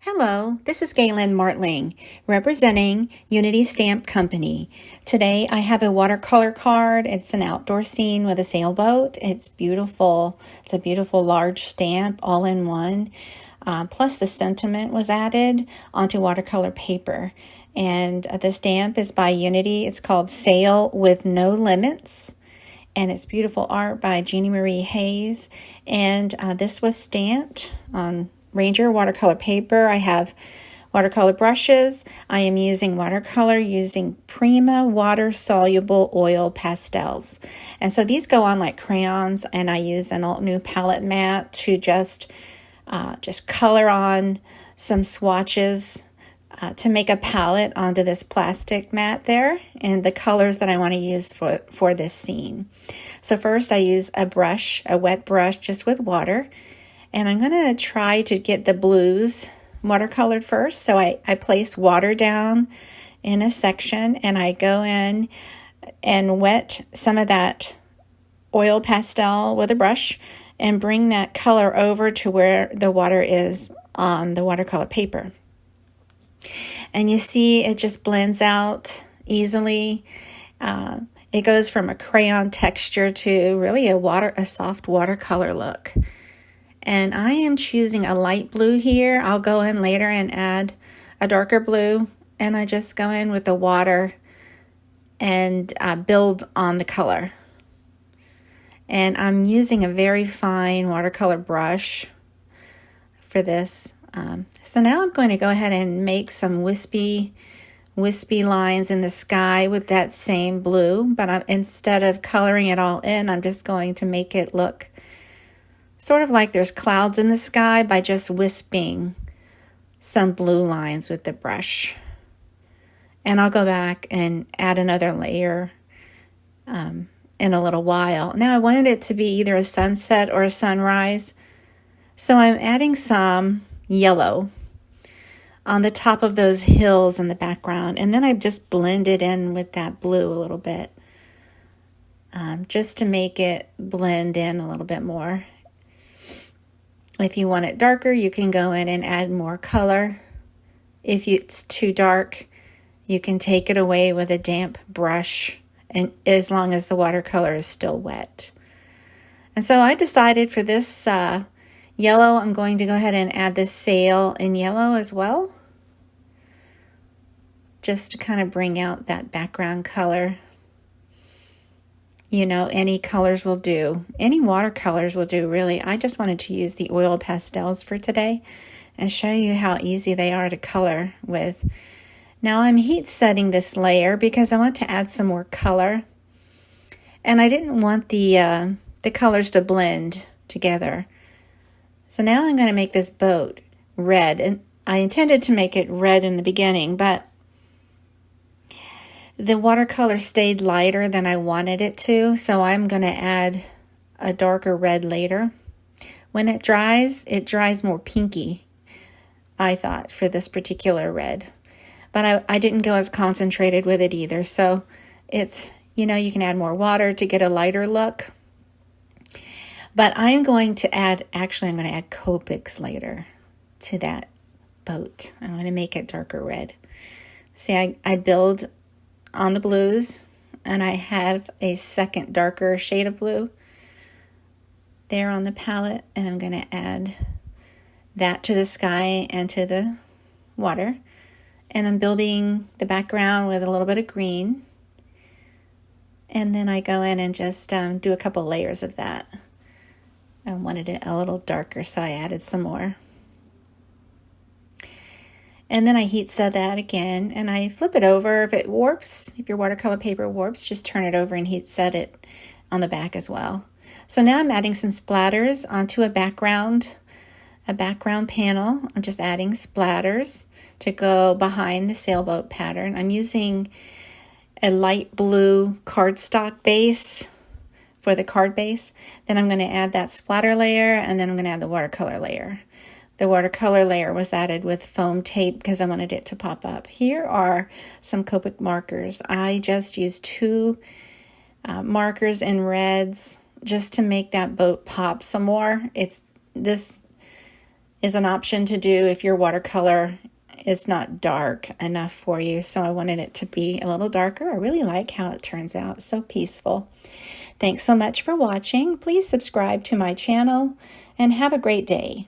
Hello, this is Galen Martling, representing Unity Stamp Company. Today I have a watercolor card. It's an outdoor scene with a sailboat. It's beautiful. It's a beautiful large stamp all in one. Plus the sentiment was added onto watercolor paper. And the stamp is by Unity. It's called Sail with No Limits. And it's beautiful art by Jeannie Marie Hayes. And this was stamped on Ranger watercolor paper. I have watercolor brushes. I am using watercolor using Prima water soluble oil pastels. And so these go on like crayons, and I use an alt new palette mat to just color on some swatches to make a palette onto this plastic mat there and the colors that I want to use for this scene. So first I use a wet brush just with water. And I'm going to try to get the blues watercolored first. So I place water down in a section, and I go in and wet some of that oil pastel with a brush and bring that color over to where the water is on the watercolor paper. And you see it just blends out easily. It goes from a crayon texture to really a soft watercolor look. And I am choosing a light blue here. I'll go in later and add a darker blue. And I just go in with the water and build on the color. And I'm using a very fine watercolor brush for this. So now I'm going to go ahead and make some wispy lines in the sky with that same blue. But instead of coloring it all in, I'm just going to make it look sort of like there's clouds in the sky by just wisping some blue lines with the brush. And I'll go back and add another layer in a little while. Now I wanted it to be either a sunset or a sunrise. So I'm adding some yellow on the top of those hills in the background. And then I just blend it in with that blue a little bit. Just to make it blend in a little bit more. If you want it darker, you can go in and add more color. If it's too dark, you can take it away with a damp brush, and as long as the watercolor is still wet. And so I decided for this yellow, I'm going to go ahead and add this sail in yellow as well, just to kind of bring out that background color. You know, any colors will do. Any watercolors will do, really. I just wanted to use the oil pastels for today and show you how easy they are to color with. Now I'm heat setting this layer because I want to add some more color. And I didn't want the colors to blend together. So now I'm going to make this boat red. And I intended to make it red in the beginning, but the watercolor stayed lighter than I wanted it to, so I'm going to add a darker red later. When it dries more pinky, I thought, for this particular red. But I didn't go as concentrated with it either, so it's, you know, you can add more water to get a lighter look. But I'm going to add Copics later to that boat. I'm going to make it darker red. See, I build on the blues, and I have a second darker shade of blue there on the palette, and I'm going to add that to the sky and to the water. And I'm building the background with a little bit of green, and then I go in and just do a couple layers of that. I wanted it a little darker, so I added some more. And then I heat set that again, and I flip it over. If it warps, if your watercolor paper warps, just turn it over and heat set it on the back as well. So now I'm adding some splatters onto a background panel. I'm just adding splatters to go behind the sailboat pattern. I'm using a light blue cardstock base for the card base. Then I'm going to add that splatter layer, and then I'm going to add the watercolor layer. The watercolor layer was added with foam tape because I wanted it to pop up. Here are some Copic markers. I just used 2 markers in reds just to make that boat pop some more. This is an option to do if your watercolor is not dark enough for you. So I wanted it to be a little darker. I really like how it turns out. It's so peaceful. Thanks so much for watching. Please subscribe to my channel and have a great day.